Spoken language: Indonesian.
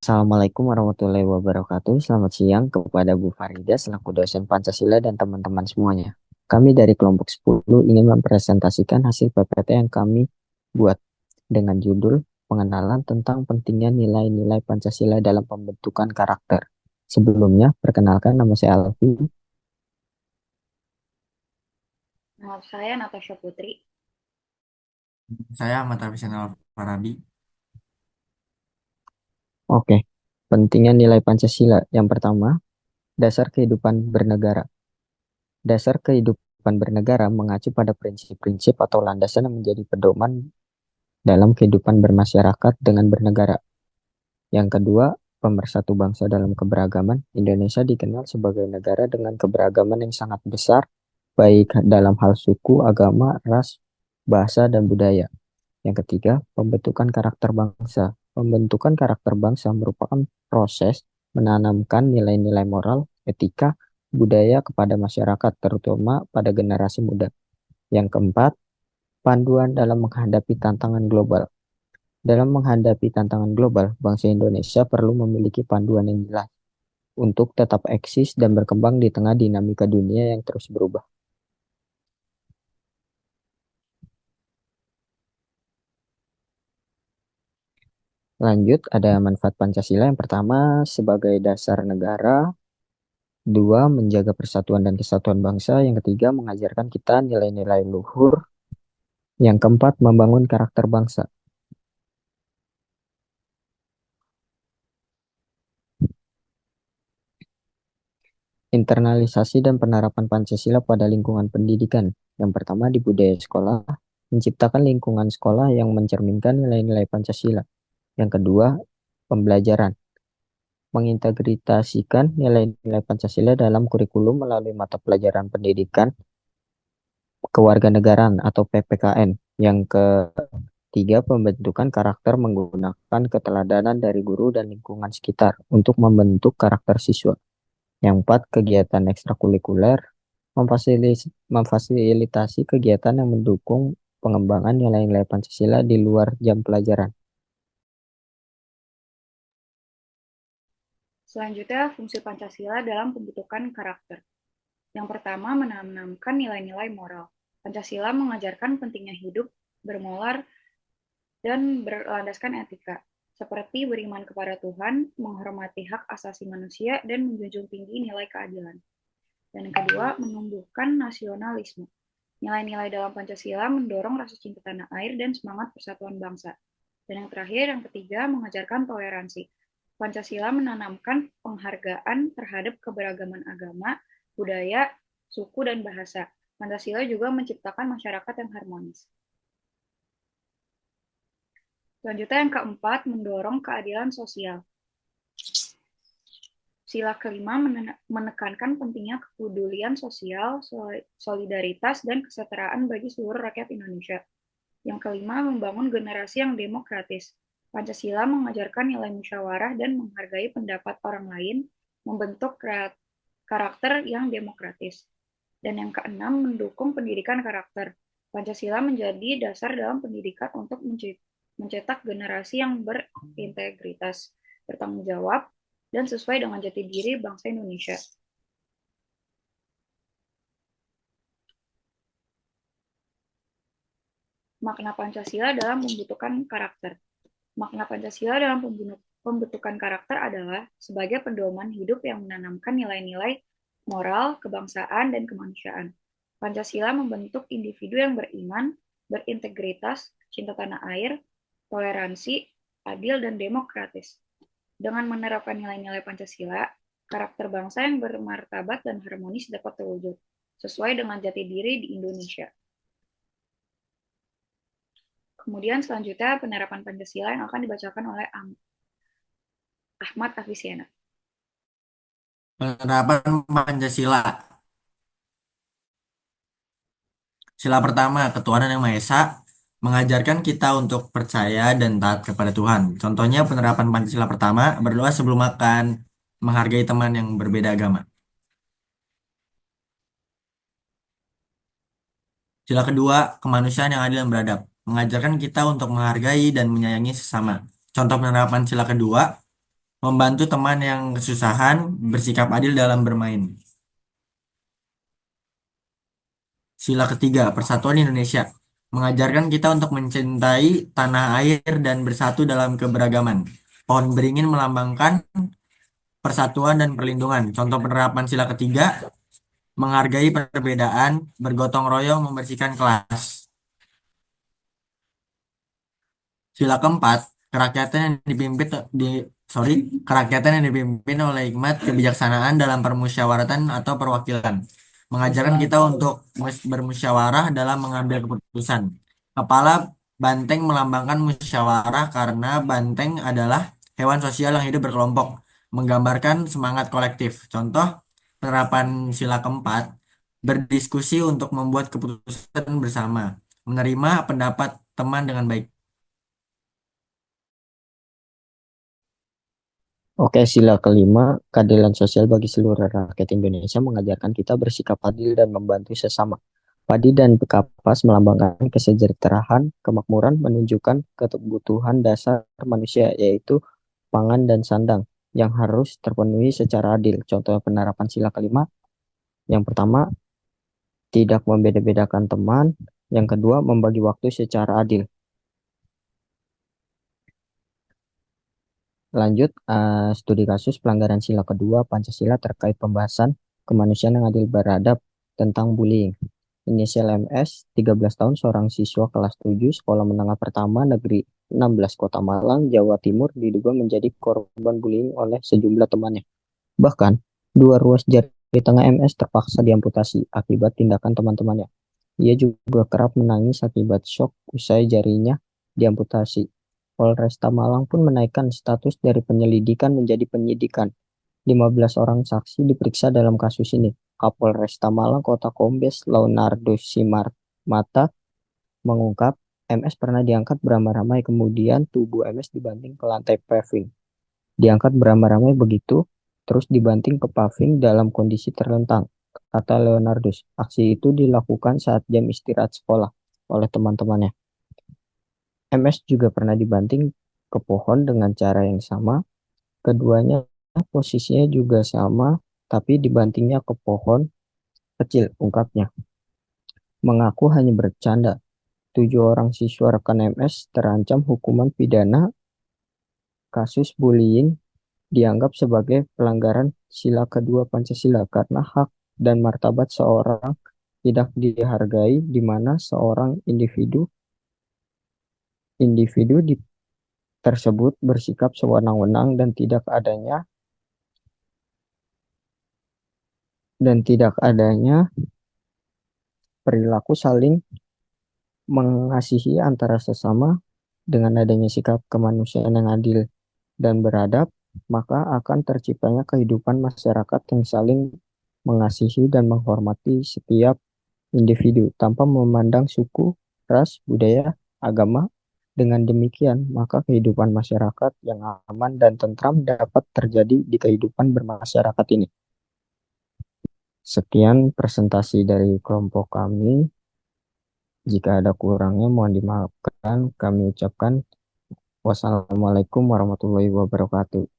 Assalamualaikum warahmatullahi wabarakatuh. Selamat siang kepada Bu Farida selaku dosen Pancasila dan teman-teman semuanya. Kami dari kelompok 10 ingin mempresentasikan hasil PPT yang kami buat dengan judul Pengenalan tentang pentingnya nilai-nilai Pancasila dalam pembentukan karakter. Sebelumnya, perkenalkan nama saya Alfi. Nama saya Natasha Putri. Saya Ahmad Hafiz Farabi. Oke, pentingnya nilai Pancasila. Yang pertama, dasar kehidupan bernegara. Dasar kehidupan bernegara mengacu pada prinsip-prinsip atau landasan yang menjadi pedoman dalam kehidupan bermasyarakat dengan bernegara. Yang kedua, pemersatu bangsa dalam keberagaman. Indonesia dikenal sebagai negara dengan keberagaman yang sangat besar, baik dalam hal suku, agama, ras, bahasa, dan budaya. Yang ketiga, pembentukan karakter bangsa. Pembentukan karakter bangsa merupakan proses menanamkan nilai-nilai moral, etika, budaya kepada masyarakat, terutama pada generasi muda. Yang keempat, panduan dalam menghadapi tantangan global. Dalam menghadapi tantangan global, bangsa Indonesia perlu memiliki panduan yang jelas untuk tetap eksis dan berkembang di tengah dinamika dunia yang terus berubah. Lanjut, ada manfaat Pancasila yang pertama sebagai dasar negara, dua menjaga persatuan dan kesatuan bangsa, yang ketiga mengajarkan kita nilai-nilai luhur, yang keempat membangun karakter bangsa. Internalisasi dan penerapan Pancasila pada lingkungan pendidikan. Yang pertama di budaya sekolah, menciptakan lingkungan sekolah yang mencerminkan nilai-nilai Pancasila. Yang kedua, pembelajaran, mengintegrasikan nilai-nilai Pancasila dalam kurikulum melalui mata pelajaran pendidikan kewarganegaraan atau PPKN. Yang ketiga, pembentukan karakter menggunakan keteladanan dari guru dan lingkungan sekitar untuk membentuk karakter siswa. Yang empat, kegiatan ekstrakurikuler, memfasilitasi kegiatan yang mendukung pengembangan nilai-nilai Pancasila di luar jam pelajaran. Selanjutnya, fungsi Pancasila dalam pembentukan karakter. Yang pertama, menanamkan nilai-nilai moral. Pancasila mengajarkan pentingnya hidup bermoral dan berlandaskan etika, seperti beriman kepada Tuhan, menghormati hak asasi manusia, dan menjunjung tinggi nilai keadilan. Dan yang kedua, menumbuhkan nasionalisme. Nilai-nilai dalam Pancasila mendorong rasa cinta tanah air dan semangat persatuan bangsa. Dan yang terakhir, yang ketiga, mengajarkan toleransi. Pancasila menanamkan penghargaan terhadap keberagaman agama, budaya, suku, dan bahasa. Pancasila juga menciptakan masyarakat yang harmonis. Selanjutnya yang keempat, mendorong keadilan sosial. Sila kelima menekankan pentingnya kepedulian sosial, solidaritas, dan kesetaraan bagi seluruh rakyat Indonesia. Yang kelima, membangun generasi yang demokratis. Pancasila mengajarkan nilai musyawarah dan menghargai pendapat orang lain, membentuk karakter yang demokratis. Dan yang keenam, mendukung pendidikan karakter. Pancasila menjadi dasar dalam pendidikan untuk mencetak generasi yang berintegritas, bertanggung jawab, dan sesuai dengan jati diri bangsa Indonesia. Makna Pancasila dalam membutuhkan karakter. Makna Pancasila dalam pembentukan karakter adalah sebagai pedoman hidup yang menanamkan nilai-nilai moral, kebangsaan, dan kemanusiaan. Pancasila membentuk individu yang beriman, berintegritas, cinta tanah air, toleransi, adil, dan demokratis. Dengan menerapkan nilai-nilai Pancasila, karakter bangsa yang bermartabat dan harmonis dapat terwujud, sesuai dengan jati diri di Indonesia. Kemudian selanjutnya penerapan Pancasila yang akan dibacakan oleh Ahmad Afisiana. Penerapan Pancasila. Sila pertama, ketuhanan yang Maha Esa mengajarkan kita untuk percaya dan taat kepada Tuhan. Contohnya penerapan Pancasila pertama, berdoa sebelum makan, menghargai teman yang berbeda agama. Sila kedua, kemanusiaan yang adil dan beradab, mengajarkan kita untuk menghargai dan menyayangi sesama. Contoh penerapan sila kedua, membantu teman yang kesusahan, bersikap adil dalam bermain. Sila ketiga, Persatuan Indonesia, mengajarkan kita untuk mencintai tanah air dan bersatu dalam keberagaman. Pohon beringin melambangkan persatuan dan perlindungan. Contoh penerapan sila ketiga, menghargai perbedaan, bergotong royong, membersihkan kelas. Sila keempat, kerakyatan yang dipimpin di sorry, kerakyatan yang dipimpin oleh hikmat kebijaksanaan dalam permusyawaratan atau perwakilan. Mengajarkan kita untuk bermusyawarah dalam mengambil keputusan. Kepala banteng melambangkan musyawarah karena banteng adalah hewan sosial yang hidup berkelompok, menggambarkan semangat kolektif. Contoh penerapan sila keempat, berdiskusi untuk membuat keputusan bersama, menerima pendapat teman dengan baik. Oke, sila kelima, keadilan sosial bagi seluruh rakyat Indonesia mengajarkan kita bersikap adil dan membantu sesama. Padi dan kapas melambangkan kesejahteraan, kemakmuran, menunjukkan kebutuhan dasar manusia, yaitu pangan dan sandang, yang harus terpenuhi secara adil. Contoh penerapan sila kelima, yang pertama, tidak membeda-bedakan teman. Yang kedua, membagi waktu secara adil. Lanjut, studi kasus pelanggaran sila kedua Pancasila terkait pembahasan kemanusiaan yang adil beradab tentang bullying. Inisial MS, 13 tahun, seorang siswa kelas 7 Sekolah Menengah Pertama Negeri 16 Kota Malang, Jawa Timur diduga menjadi korban bullying oleh sejumlah temannya. Bahkan, dua ruas jari tengah MS terpaksa diamputasi akibat tindakan teman-temannya. Ia juga kerap menangis akibat shock usai jarinya diamputasi. Polresta Malang pun menaikkan status dari penyelidikan menjadi penyidikan. 15 orang saksi diperiksa dalam kasus ini. Kapolresta Malang Kota Kombes Leonardo Simarmata mengungkap MS pernah diangkat beramai-ramai, kemudian tubuh MS dibanting ke lantai paving. Diangkat beramai-ramai begitu, terus dibanting ke paving dalam kondisi terlentang. Kata Leonardus, aksi itu dilakukan saat jam istirahat sekolah oleh teman-temannya. MS juga pernah dibanting ke pohon dengan cara yang sama. Keduanya posisinya juga sama, tapi dibantingnya ke pohon kecil, ungkapnya. Mengaku hanya bercanda. 7 orang siswa rekan MS terancam hukuman pidana kasus bullying dianggap sebagai pelanggaran sila kedua Pancasila karena hak dan martabat seorang tidak dihargai, di mana seorang individu individu tersebut bersikap sewenang-wenang dan tidak adanya perilaku saling mengasihi antara sesama. Dengan adanya sikap kemanusiaan yang adil dan beradab, maka akan terciptanya kehidupan masyarakat yang saling mengasihi dan menghormati setiap individu tanpa memandang suku, ras, budaya, agama. Dengan demikian, maka kehidupan masyarakat yang aman dan tentram dapat terjadi di kehidupan bermasyarakat ini. Sekian presentasi dari kelompok kami. Jika ada kurangnya mohon dimaafkan. Kami ucapkan wassalamualaikum warahmatullahi wabarakatuh.